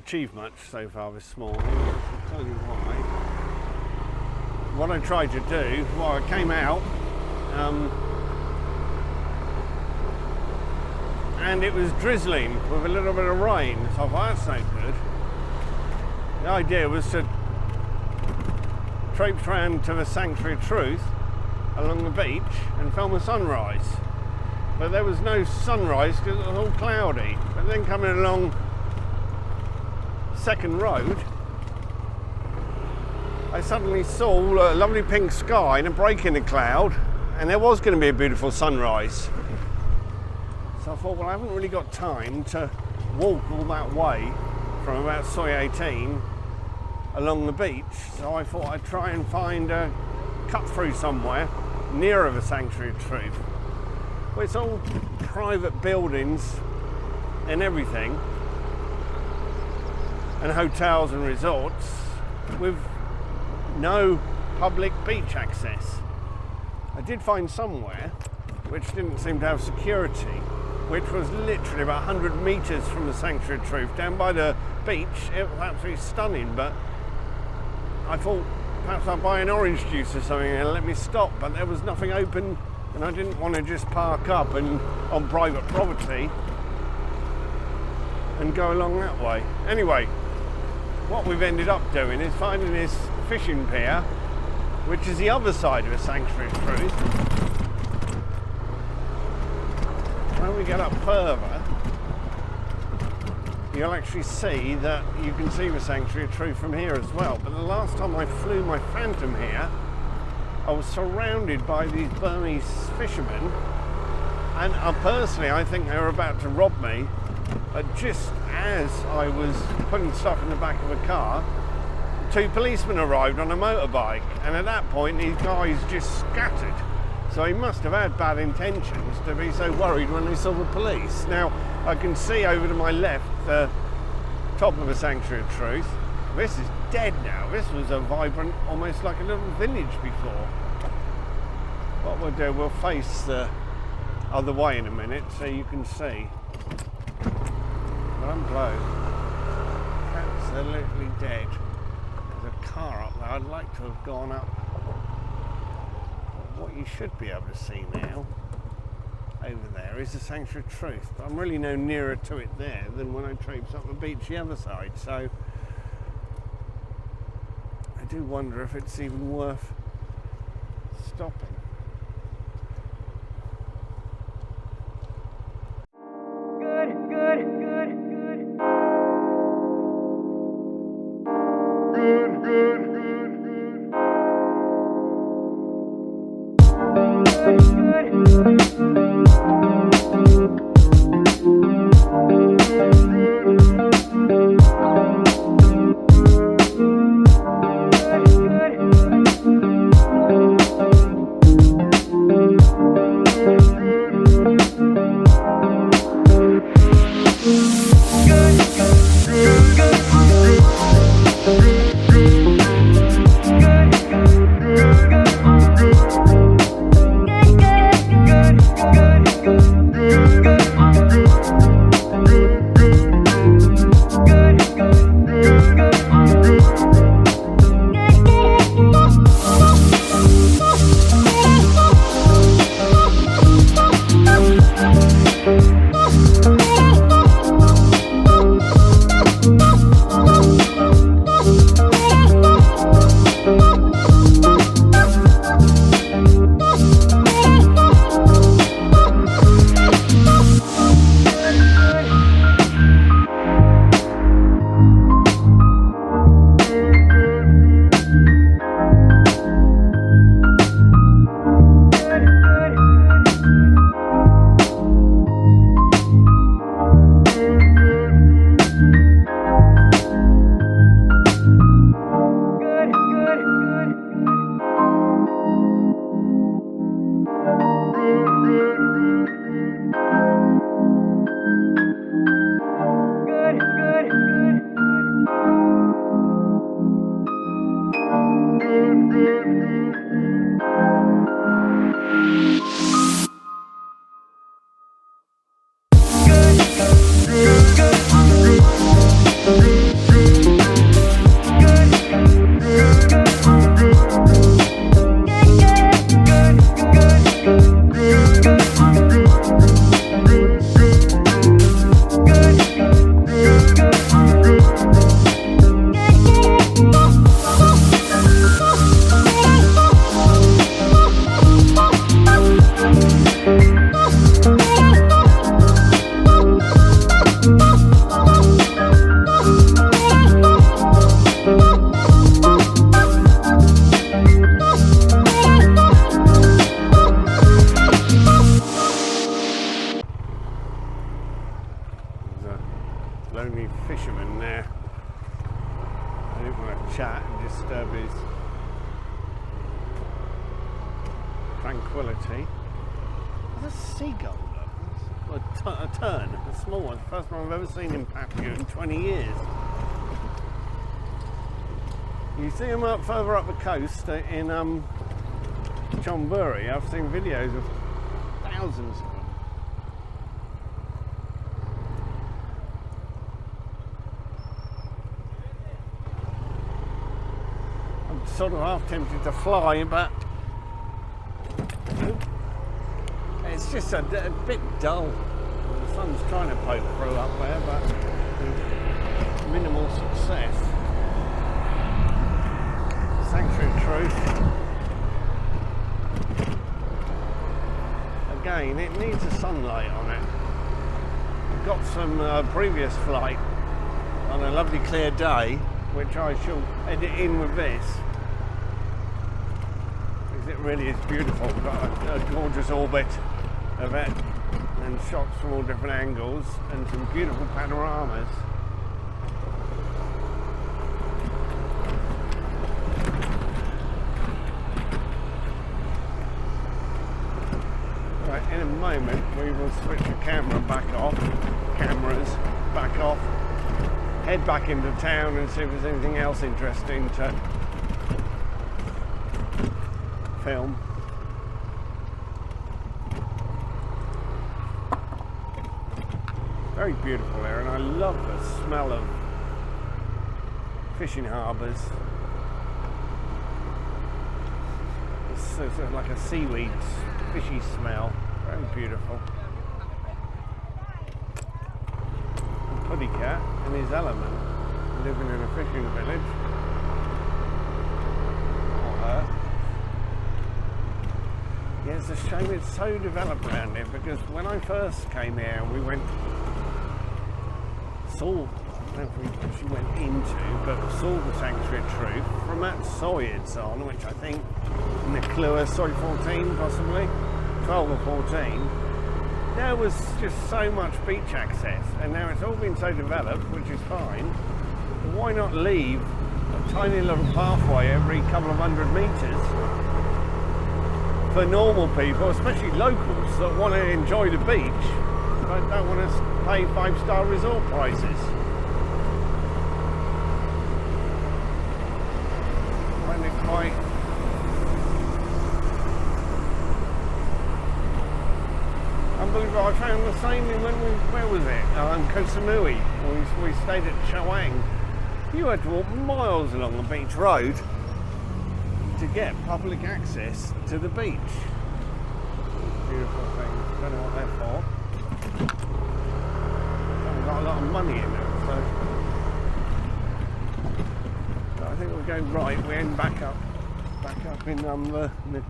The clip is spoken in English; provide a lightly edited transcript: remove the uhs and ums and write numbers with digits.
achieved much so far this morning. I'll tell you why. What I tried to do, well, I came out and it was drizzling with a little bit of rain, so I thought that's no good. The idea was to traipse round to the Sanctuary of Truth along the beach and film a sunrise. But there was no sunrise because it was all cloudy. But then coming along Second Road, I suddenly saw a lovely pink sky and a break in the cloud, and there was going to be a beautiful sunrise. So I thought, well, I haven't really got time to walk all that way from about Soi 18 along the beach, so I thought I'd try and find a cut through somewhere nearer the Sanctuary of Truth. Well, it's all private buildings and everything, and hotels and resorts with no public beach access. I did find somewhere which didn't seem to have security, which was literally about 100 metres from the Sanctuary of Truth, down by the beach. It was absolutely stunning, but I thought perhaps I'd buy an orange juice or something and let me stop, but there was nothing open, and I didn't want to just park up and on private property and go along that way. Anyway, what we've ended up doing is finding this fishing pier, which is the other side of the Sanctuary of Truth. When we get up further, you'll actually see that you can see the Sanctuary of Truth from here as well. But the last time I flew my Phantom here, I was surrounded by these Burmese fishermen, and personally I think they were about to rob me. But just as I was putting stuff in the back of a car, two policemen arrived on a motorbike, and at that point these guys just scattered. So he must have had bad intentions to be so worried when they saw the police. Now, I can see over to my left the top of the Sanctuary of Truth. This is dead now. This was a vibrant, almost like a little village before. What we'll do, we'll face the other way in a minute so you can see. But I'm blown. Absolutely dead. There's a car up there. I'd like to have gone up. What you should be able to see now over there is the Sanctuary of Truth, but I'm really no nearer to it there than when I traipse up the beach the other side, so I do wonder if it's even worth stopping. lonely fisherman there. I didn't want to chat and disturb his tranquility. There's a seagull, look. A tern, a small one. First one I've ever seen in Pattaya in 20 years. You see them up further up the coast in Chonburi. I've seen videos of thousands of them. I'm sort of half tempted to fly, but it's just a bit dull. The sun's trying to poke through up there, but with minimal success. Sanctuary of Truth. Again, it needs a sunlight on it. I've got some previous flight on a lovely clear day, which I shall edit in with this. Because it really is beautiful. We've got a gorgeous orbit of it and shots from all different angles and some beautiful panoramas. Right, in a moment we will switch the cameras back off, head back into town and see if there's anything else interesting to film. Very beautiful there, and I love the smell of fishing harbours. It's sort of like a seaweed, fishy smell. Very beautiful. And Puddy Cat in his element, living in a fishing village. Or her. Yeah, it's a shame it's so developed around here, because when I first came here, we went. I don't know if we actually went into, but saw the Sanctuary of Truth from that soy it's on, which I think Nuclua soy 14 possibly, 12 or 14. There was just so much beach access, and now it's all been so developed, which is fine. But why not leave a tiny little pathway every couple of 100 metres for normal people, especially locals that want to enjoy the beach but don't want to pay 5-star resort prices. I find it quite unbelievable. I found the same when where was it? Koh Samui. We stayed at Chawang. You had to walk miles along the beach road to get public access to the beach. Beautiful things. Don't know what they're for. Haven't got a lot of money in them, so I think we'll go right. We end back up in the